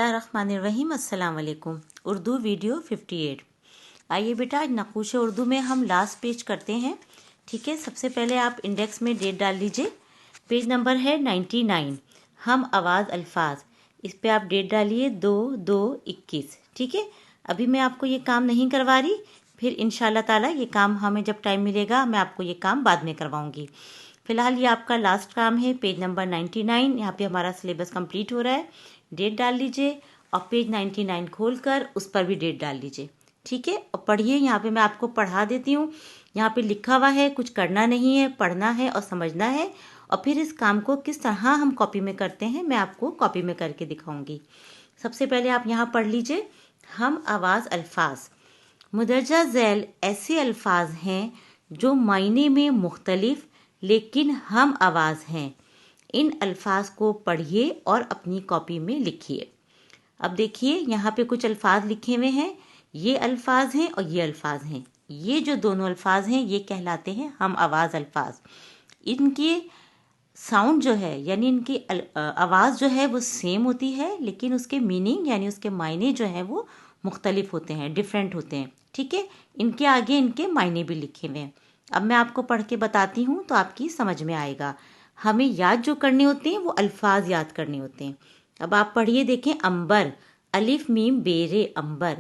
बिस्मिल्लाहिर्रहमानिर्रहीम। अस्सलाम वालेकुम। उर्दू वीडियो 58। आइए बेटा, आज नक़ूश उर्दू में हम लास्ट पेज करते हैं। ठीक है, सबसे पहले आप इंडेक्स में डेट डाल लीजिए। पेज नंबर है 99। हम आवाज़ अल्फाज, इस पे आप डेट डालिए 2/2/21। ठीक है, अभी मैं आपको ये काम नहीं करवा रही, फिर इंशाल्लाह ताला ये काम हमें जब टाइम मिलेगा मैं आपको ये काम बाद में करवाऊँगी। फ़िलहाल ये आपका लास्ट काम है, पेज नंबर 99। यहाँ पे हमारा सिलेबस कंप्लीट हो रहा है। डेट डाल लीजिए और पेज 99 खोलकर उस पर भी डेट डाल लीजिए। ठीक है, और पढ़िए। यहाँ पे मैं आपको पढ़ा देती हूँ। यहाँ पे लिखा हुआ है, कुछ करना नहीं है, पढ़ना है और समझना है। और फिर इस काम को किस तरह हम कॉपी में करते हैं मैं आपको कॉपी में करके दिखाऊंगी। सबसे पहले आप यहाँ पढ़ लीजिए। हम आवाज़ अल्फाज। मुदर्जा झैल ऐसे अल्फाज हैं जो मायने में मुख्तलिफ लेकिन हम आवाज़ हैं। इन अल्फाज को पढ़िए और अपनी कॉपी में लिखिए। अब देखिए, यहाँ पे कुछ अल्फाज लिखे हुए हैं। ये अल्फाज हैं और ये अल्फाज हैं। ये जो दोनों अल्फाज हैं ये कहलाते हैं हम आवाज़ अल्फाज। इनके साउंड जो है यानी इनकी आवाज़ जो है वो सेम होती है, लेकिन उसके मीनिंग यानी उसके मायने जो है वो मुख्तलिफ होते हैं, डिफरेंट होते हैं। ठीक है, इनके आगे इनके मायने भी लिखे हुए हैं। अब मैं आपको पढ़ के बताती हूँ तो आपकी समझ में आएगा। हमें याद जो करने होते हैं वो अल्फाज याद करने होते हैं। अब आप पढ़िए, देखें। अंबर, अलिफ मीम बेरे अंबर।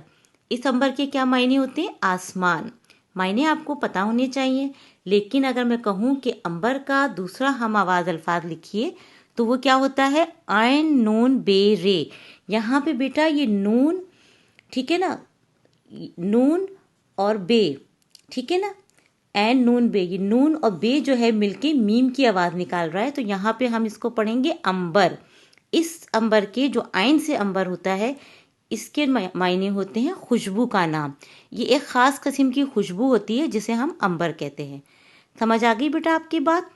इस अंबर के क्या मायने होते हैं? आसमान। मायने आपको पता होने चाहिए, लेकिन अगर मैं कहूँ कि अंबर का दूसरा हम आवाज़ अल्फाज लिखिए तो वो क्या होता है? आइन नून बे रे। यहाँ पे बेटा ये नून, ठीक है ना, नून और बे, ठीक है ना, एन नून बे, ये नून और बे जो है मिलके मीम की आवाज़ निकाल रहा है। तो यहाँ पे हम इसको पढ़ेंगे अंबर। इस अंबर के जो आइन से अंबर होता है इसके मायने होते हैं खुशबू का नाम। ये एक ख़ास किस्म की खुशबू होती है जिसे हम अंबर कहते हैं। समझ आ गई बेटा आपकी बात?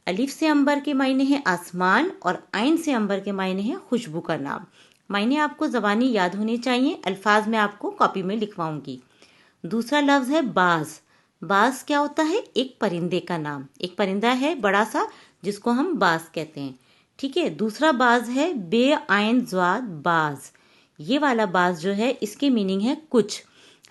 अलिफ से अंबर के मायने हैं आसमान और आइन से अंबर के मायने हैं खुशबू का नाम। मायने आपको ज़बानी याद होने चाहिए। अल्फाज मैं आपको कॉपी में लिखवाऊंगी। दूसरा लफ्ज़ है बाज। बाज क्या होता है? एक परिंदे का नाम। एक परिंदा है बड़ा सा जिसको हम बाज कहते हैं। ठीक है, दूसरा बाज है बे आइन ज़्वाद बाज। ये वाला बाज जो है इसकी मीनिंग है कुछ।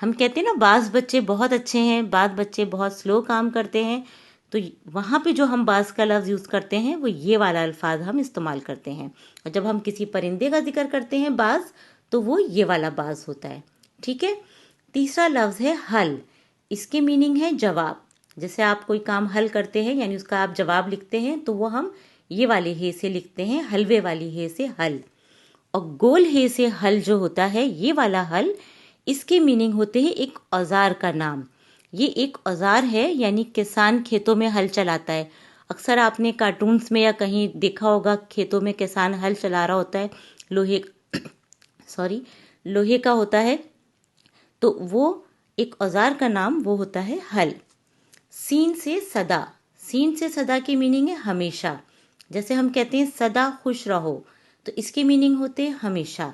हम कहते हैं ना बाज बच्चे बहुत अच्छे हैं, बाज बच्चे बहुत स्लो काम करते हैं। तो वहाँ पे जो हम बाज का लफ्ज़ यूज़ करते हैं वो ये वाला अल्फाज हम इस्तेमाल करते हैं। और जब हम किसी परिंदे का जिक्र करते हैं बाज, तो वो ये वाला बाज होता है। ठीक है, तीसरा लफ्ज़ है हल। इसके मीनिंग है जवाब। जैसे आप कोई काम हल करते हैं यानी उसका आप जवाब लिखते हैं तो वो हम ये वाले हे से लिखते हैं, हलवे वाली हे से हल। और गोल हे से हल जो होता है, ये वाला हल, इसके मीनिंग होते हैं एक औजार का नाम। ये एक औजार है यानी किसान खेतों में हल चलाता है। अक्सर आपने कार्टून्स में या कहीं देखा होगा खेतों में किसान हल चला रहा होता है, लोहे का होता है। तो वो एक औजार का नाम वो होता है हल। सीन से सदा। सीन से सदा की मीनिंग है हमेशा। जैसे हम कहते हैं सदा खुश रहो, तो इसकी मीनिंग होते हैं हमेशा।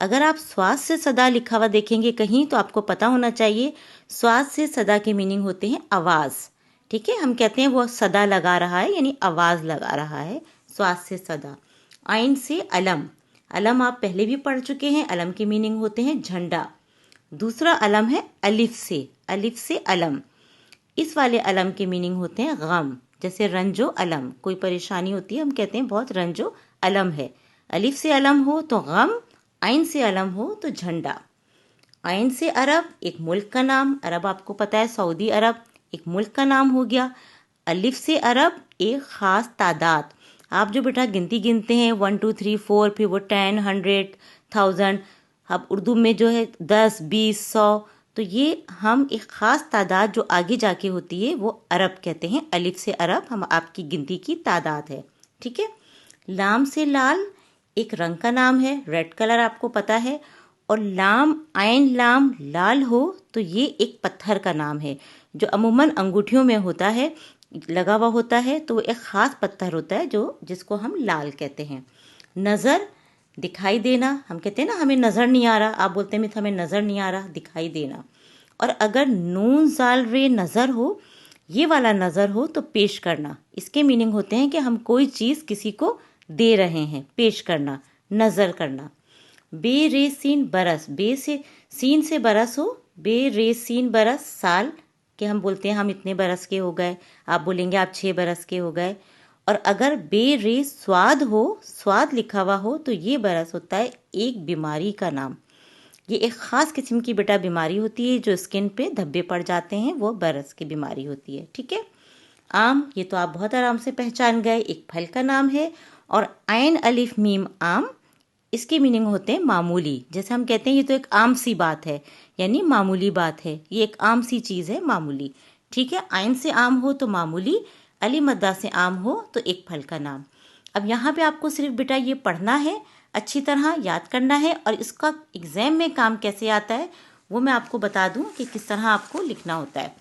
अगर आप स्वाद से सदा लिखा हुआ देखेंगे कहीं तो आपको पता होना चाहिए स्वाद से सदा के मीनिंग होते हैं आवाज़। ठीक है, हम कहते हैं वो सदा लगा रहा है यानी आवाज़ लगा रहा है, स्वाद से सदा। आइन से अलम। अलम आप पहले भी पढ़ चुके हैं। अलम के मीनिंग होते हैं झंडा। दूसरा अलम है अलिफ से। अलिफ से अलम। इस वाले अलम के मीनिंग होते हैं गम। जैसे रंजो अलम, कोई परेशानी होती है हम कहते हैं बहुत रंजो अलम है। अलिफ से अलम हो तो गम, आइन से अलम हो तो झंडा। आइन से अरब, एक मुल्क का नाम। अरब आपको पता है सऊदी अरब एक मुल्क का नाम हो गया। अलिफ से अरब, एक ख़ास तादाद। आप जो बेटा गिनती गिनते हैं 1 2 3 4, फिर वो 10 100 1000, अब उर्दू में जो है 10 20 100, तो ये हम एक ख़ास तादाद जो आगे जाके होती है वो अरब कहते हैं। अलिफ से अरब हम आपकी गिनती की तादाद है। ठीक है, लाम से लाल, एक रंग का नाम है, रेड कलर आपको पता है। और लाम, आइन लाम लाल हो तो ये एक पत्थर का नाम है जो अमूमन अंगूठियों में होता है, लगा हुआ होता है। तो एक ख़ास पत्थर होता है जो जिसको हम लाल कहते हैं। नज़र, दिखाई देना। हम कहते हैं ना हमें नज़र नहीं आ रहा, आप बोलते हैं हमें नज़र नहीं आ रहा, दिखाई देना। और अगर नून जाल रे नज़र हो, ये वाला नज़र हो तो पेश करना। इसके मीनिंग होते हैं कि हम कोई चीज़ किसी को दे रहे हैं, पेश करना, नज़र करना। बे रे सीन बरस, बे से सीन से बरस हो, बे रे सीन बरस साल के हम बोलते हैं हम इतने बरस के हो गए, आप बोलेंगे आप 6 बरस के हो गए। और अगर बे रे स्वाद हो, स्वाद लिखा हुआ हो, तो ये बरस होता है एक बीमारी का नाम। ये एक ख़ास किस्म की बेटा बीमारी होती है जो स्किन पे धब्बे पड़ जाते हैं, वो बरस की बीमारी होती है। ठीक है। आम, ये तो आप बहुत आराम से पहचान गए, एक फल का नाम है। और ऐन अलिफ मीम आम, इसके मीनिंग होते हैं मामूली। जैसे हम कहते हैं ये तो एक आम सी बात है, यानी मामूली बात है, ये एक आम सी चीज़ है, मामूली। ठीक है। आइन से आम हो तो मामूली, अली मद्दा से आम हो तो एक फल का नाम। अब यहाँ पे आपको सिर्फ बेटा ये पढ़ना है, अच्छी तरह याद करना है, और इसका एग्ज़ाम में काम कैसे आता है वो मैं आपको बता दूं कि किस तरह आपको लिखना होता है।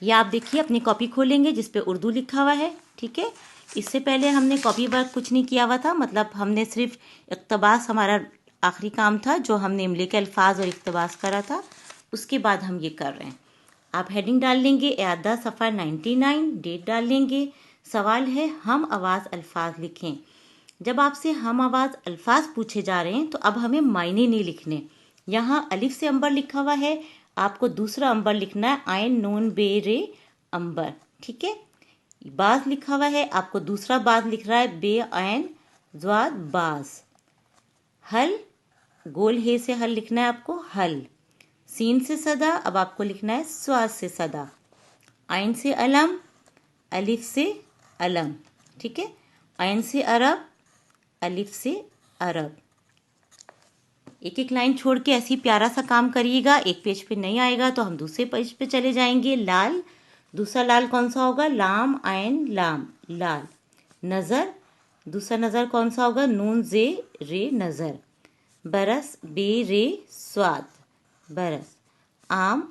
ये आप देखिए, अपनी कॉपी खोलेंगे जिस पे उर्दू लिखा हुआ है। ठीक है। इससे पहले हमने कॉपी वर्क कुछ नहीं किया हुआ था, मतलब हमने सिर्फ इक़्तिबास हमारा आखिरी काम था जो हमने इमले के अल्फाज और इक़्तिबास करा था, उसके बाद हम ये कर रहे हैं। आप हेडिंग डाल लेंगे यादा सफ़ा 99, डेट डाल लेंगे। सवाल है हम आवाज़ अल्फाज लिखें। जब आपसे हम आवाज़ अल्फाज पूछे जा रहे हैं तो अब हमें मायने नहीं लिखने। यहाँ अलिफ से अंबर लिखा हुआ है, आपको दूसरा अंबर लिखना है, आयन नून बे रे अंबर। ठीक है। बाज लिखा हुआ है, आपको दूसरा बाज लिख रहा है, बे आयन ज्वाद बाज। हल, गोल हे से हल लिखना है आपको, हल। सीन से सदा, अब आपको लिखना है स्वाद से सदा। आइन से अलम, अलिफ से अलम। ठीक है। आइन से अरब, अलिफ से अरब। एक एक लाइन छोड़ के ऐसी प्यारा सा काम करिएगा। एक पेज पे नहीं आएगा तो हम दूसरे पेज पे चले जाएंगे। लाल, दूसरा लाल कौन सा होगा, लाम आयन लाम, लाल। नज़र, दूसरा नज़र कौन सा होगा, नून जे रे नज़र। बरस, बे रे स्वाद, बरस। आम,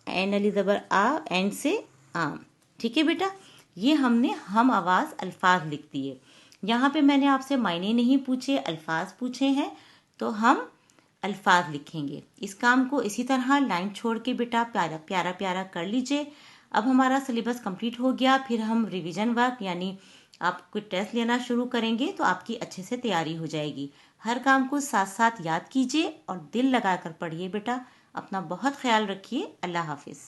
एन अली ज़बर आ, एन से आम। ठीक है बेटा, ये हमने हम आवाज़ अल्फाज लिख दिए। यहाँ पे मैंने आपसे मायने नहीं पूछे, अल्फाज पूछे हैं, तो हम अल्फाज लिखेंगे। इस काम को इसी तरह लाइन छोड़ के बेटा प्यारा प्यारा प्यारा कर लीजिए। अब हमारा सिलेबस कंप्लीट हो गया, फिर हम रिवीजन वर्क यानी आप कोई टेस्ट लेना शुरू करेंगे तो आपकी अच्छे से तैयारी हो जाएगी। हर काम को साथ साथ याद कीजिए और दिल लगाकर पढ़िए बेटा। अपना बहुत ख्याल रखिए। अल्लाह हाफिज़।